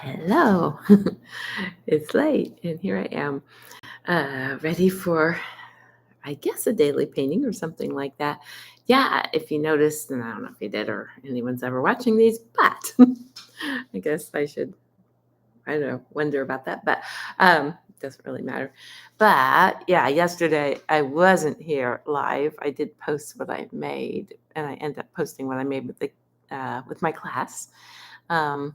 Hello. It's late, and here I am, ready for, I guess, a daily painting or something like that. Yeah, if you noticed, and I don't know if you did or anyone's ever watching these, but I guess I should, I don't know, wonder about that, but doesn't really matter. But yeah, yesterday I wasn't here live. I did post what I made, and I ended up posting what I made with my class. Um,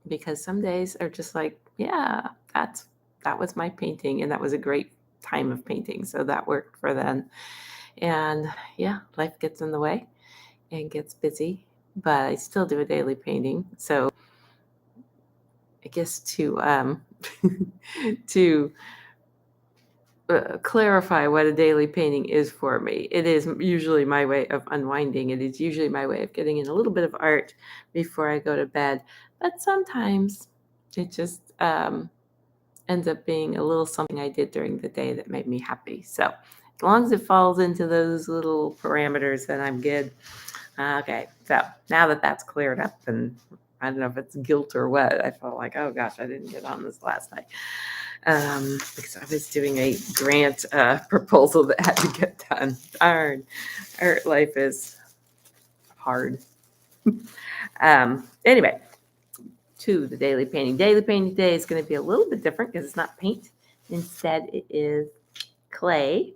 because some days are just like, yeah, that was my painting, and that was a great time of painting. So that worked for then. And yeah, life gets in the way and gets busy, but I still do a daily painting. So I guess to clarify what a daily painting is for me, it is usually my way of unwinding. It is usually my way of getting in a little bit of art before I go to bed. But sometimes it just ends up being a little something I did during the day that made me happy. So as long as it falls into those little parameters, then I'm good. Okay, so now that that's cleared up, and I don't know if it's guilt or what, I felt like, oh gosh, I didn't get on this last night because I was doing a grant proposal that had to get done. Darn, art life is hard. Anyway, to the daily painting. Daily painting today is going to be a little bit different because it's not paint. Instead, it is clay.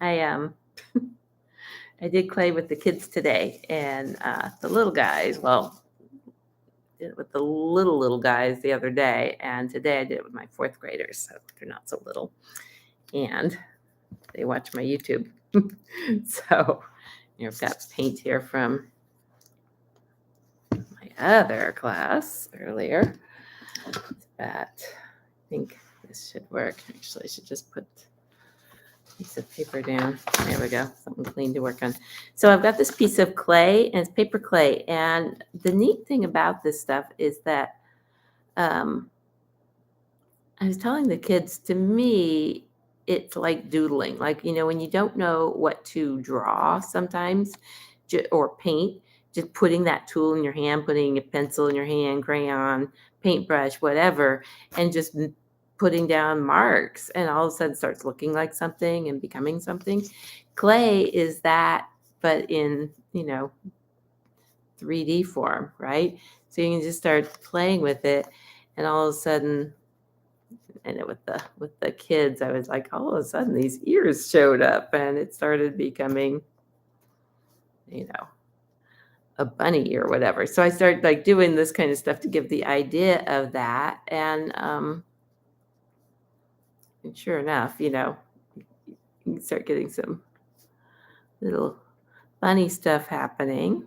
I I did clay with the kids today, and the little guys. Well, did it with the little guys the other day, and today I did it with my fourth graders. So they're not so little, and they watch my YouTube. So I've got paint here from my other class earlier. But I think this should work. Actually, I should just put a piece of paper down. There we go. Something clean to work on. So I've got this piece of clay, and it's paper clay. And the neat thing about this stuff is that um, I was telling the kids, to me, it's like doodling. Like, when you don't know what to draw sometimes or paint, just putting that tool in your hand, putting a pencil in your hand, crayon, paintbrush, whatever, and just putting down marks, and all of a sudden starts looking like something and becoming something. Clay is that, but in 3D form, right? So you can just start playing with it, and all of a sudden, and with the kids, I was like, all of a sudden these ears showed up, and it started becoming, you know, a bunny or whatever. So I started like doing this kind of stuff to give the idea of that. And sure enough, you can start getting some little funny stuff happening.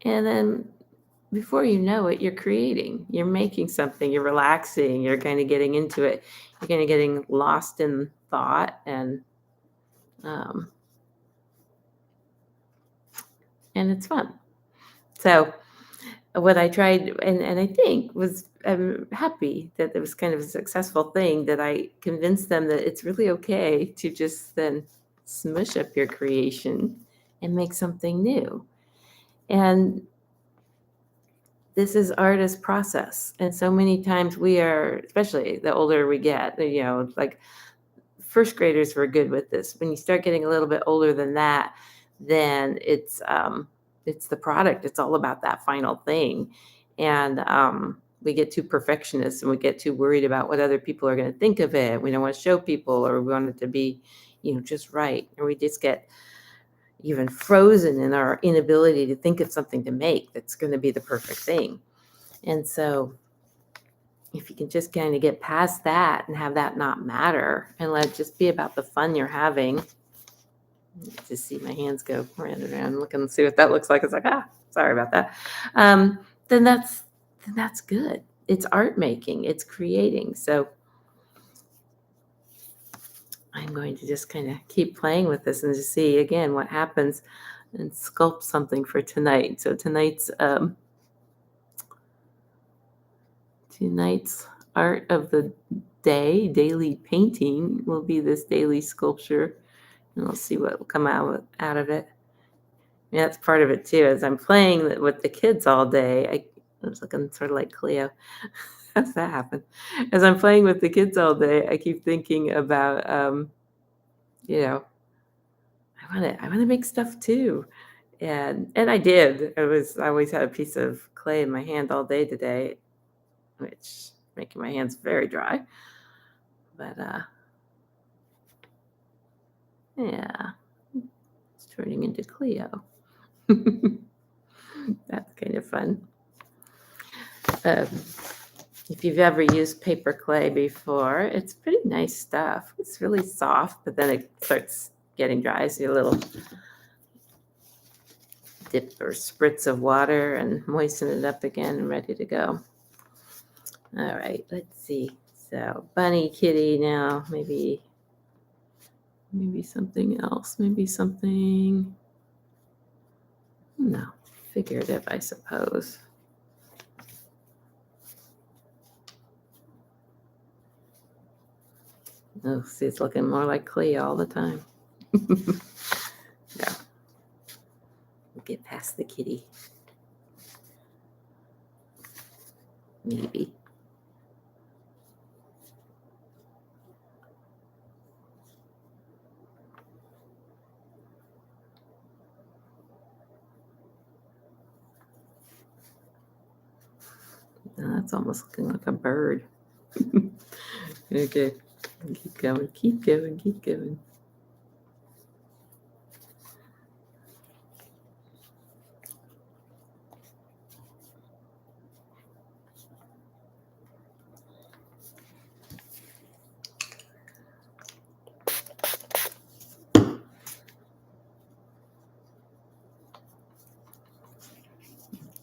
And then before you know it, you're creating, you're making something, you're relaxing, you're kind of getting into it, you're kind of getting lost in thought, um, and it's fun. So what I tried, and I think was, I'm happy that it was kind of a successful thing, that I convinced them that it's really okay to just then smush up your creation and make something new. And this is artist process. And so many times we are, especially the older we get, like first graders were good with this. When you start getting a little bit older than that, then it's the product. It's all about that final thing. And we get too perfectionist, and we get too worried about what other people are going to think of it. We don't want to show people, or we want it to be, just right. And we just get even frozen in our inability to think of something to make that's going to be the perfect thing. And so if you can just kind of get past that and have that not matter, and let it just be about the fun you're having. Just see my hands go around and around, look and see what that looks like. It's like, sorry about that. Then that's good. It's art making, it's creating. So I'm going to just kind of keep playing with this and just see again what happens, and sculpt something for tonight. So tonight's art of the day, daily painting, will be this daily sculpture and we'll see what will come out of it. Yeah, that's part of it too. As I'm playing with the kids all day, I was looking sort of like Cleo. How's that happen? As I'm playing with the kids all day, I keep thinking about, you know, I wanna make stuff too. And I did. I always had a piece of clay in my hand all day today, which making my hands very dry. But yeah, it's turning into Cleo. That's kind of fun. Um, if you've ever used paper clay before, it's pretty nice stuff. It's really soft, but then it starts getting dry. So a little dip or spritz of water and moisten it up again and ready to go. All right, let's see. So bunny, kitty now, maybe something else, maybe something, no, figurative, I suppose. Oh, see, it's looking more like clay all the time. No, we'll get past the kitty. Maybe. No, that's almost looking like a bird. Okay, keep going, keep going, keep going.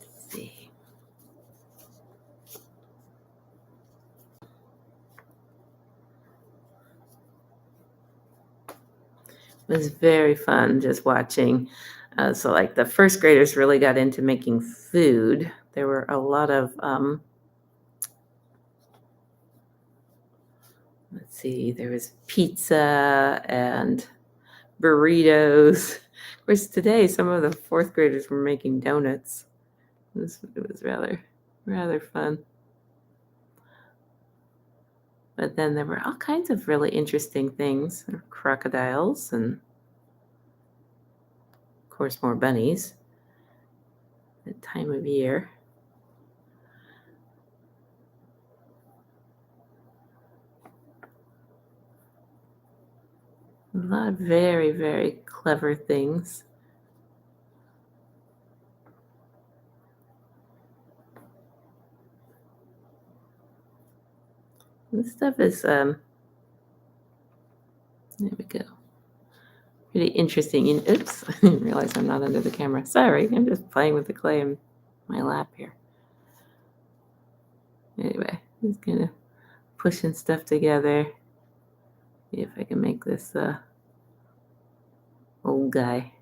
Let's see. It was very fun just watching. So, like the first graders really got into making food. There were a lot of, let's see, there was pizza and burritos. Of course, today some of the fourth graders were making donuts. It was rather fun. But then there were all kinds of really interesting things. There were crocodiles and, of course, more bunnies. That time of year. A lot of very, very clever things. This stuff is, there we go. Pretty interesting. And oops, I didn't realize I'm not under the camera. Sorry, I'm just playing with the clay in my lap here. Anyway, just kind of pushing stuff together. See if I can make this old guy.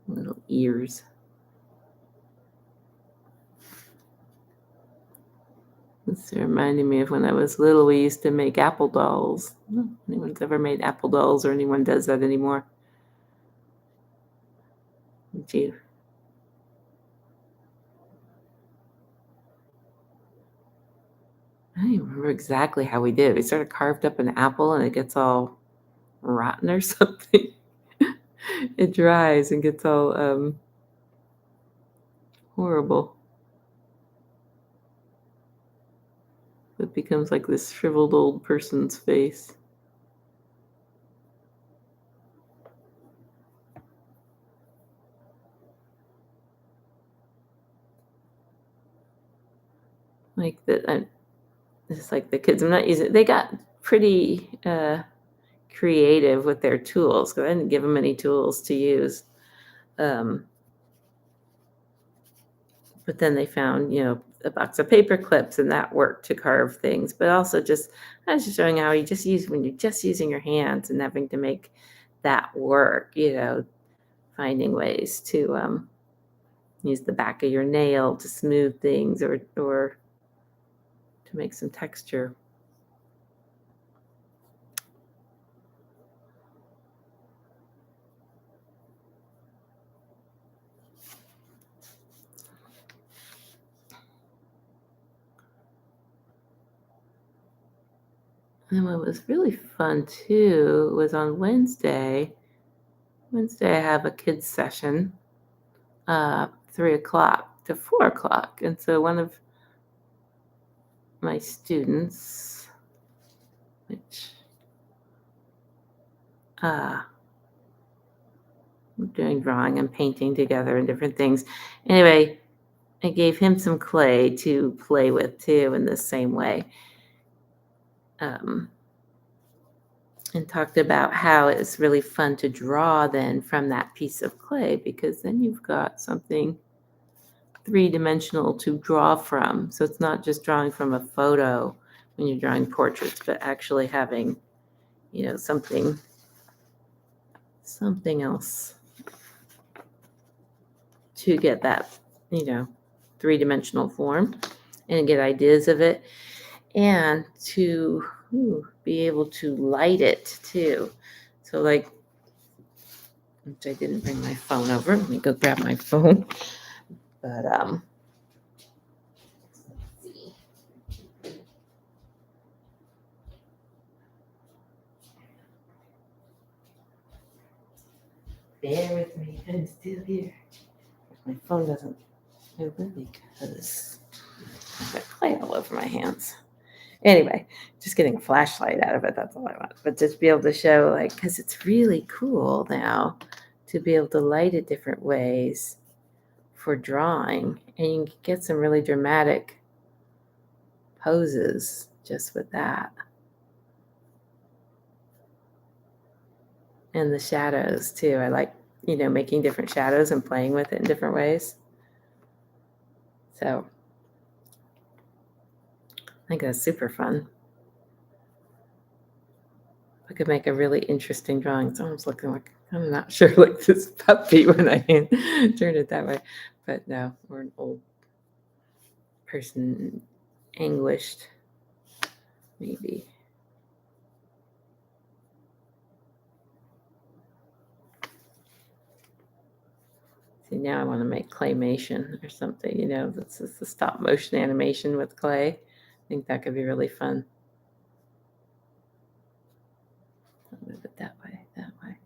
Little ears. This reminded me of when I was little, we used to make apple dolls. I don't know if anyone's ever made apple dolls or anyone does that anymore. Did you? I don't even remember exactly how we did it. We sort of carved up an apple and it gets all rotten or something. It dries and gets all horrible. It becomes like this shriveled old person's face. Like that, it's like the kids. I'm not using. They got pretty creative with their tools because I didn't give them any tools to use. But then they found, a box of paper clips, and that worked to carve things. But also, I was just showing how you just use when you're just using your hands and having to make that work. Finding ways to use the back of your nail to smooth things or to make some texture. And what was really fun too was on Wednesday. Wednesday, I have a kids session, 3 o'clock to 4 o'clock. And so one of my students, which we're doing drawing and painting together and different things. Anyway, I gave him some clay to play with too in the same way. And talked about how it's really fun to draw then from that piece of clay, because then you've got something three-dimensional to draw from. So it's not just drawing from a photo when you're drawing portraits, but actually having, something else to get that, three-dimensional form and get ideas of it, and to be able to light it too. So like, which I didn't bring my phone over. Let me go grab my phone. But let's see. Bear with me, I'm still here. My phone doesn't open because I've got clay all over my hands. Anyway, just getting a flashlight out of it, that's all I want. But just be able to show, like, because it's really cool now to be able to light it different ways for drawing. And you can get some really dramatic poses just with that. And the shadows too. I like, making different shadows and playing with it in different ways. So I think that's super fun. I could make a really interesting drawing. It's almost looking like, I'm not sure, like this puppy when I turn it that way. But no, we're an old person, anguished, maybe. See, now I want to make claymation or something, that's just the stop motion animation with clay. I think that could be really fun. I'll move it that way, that way.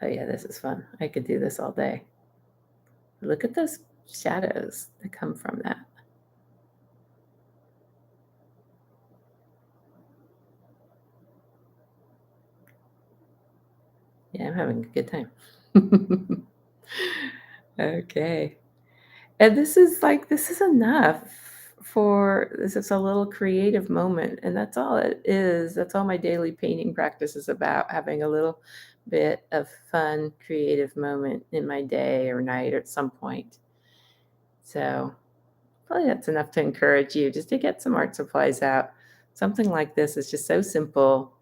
Oh yeah, this is fun. I could do this all day. Look at those shadows that come from that. Yeah, I'm having a good time. Okay. And this is enough for this is a little creative moment. And that's all it is. That's all my daily painting practice is about, having a little bit of fun, creative moment in my day or night or at some point. So probably that's enough to encourage you just to get some art supplies out. Something like this is just so simple.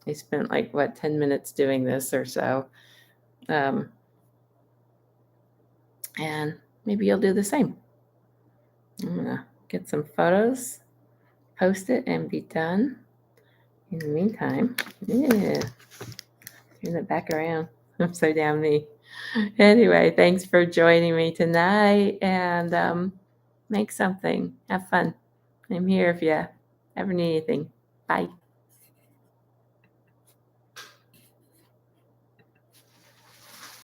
I spent 10 minutes doing this or so. And maybe you'll do the same. I'm gonna get some photos, post it, and be done. In the meantime, turn it back around, upside down me. Anyway, thanks for joining me tonight, and make something. Have fun. I'm here if you ever need anything. Bye.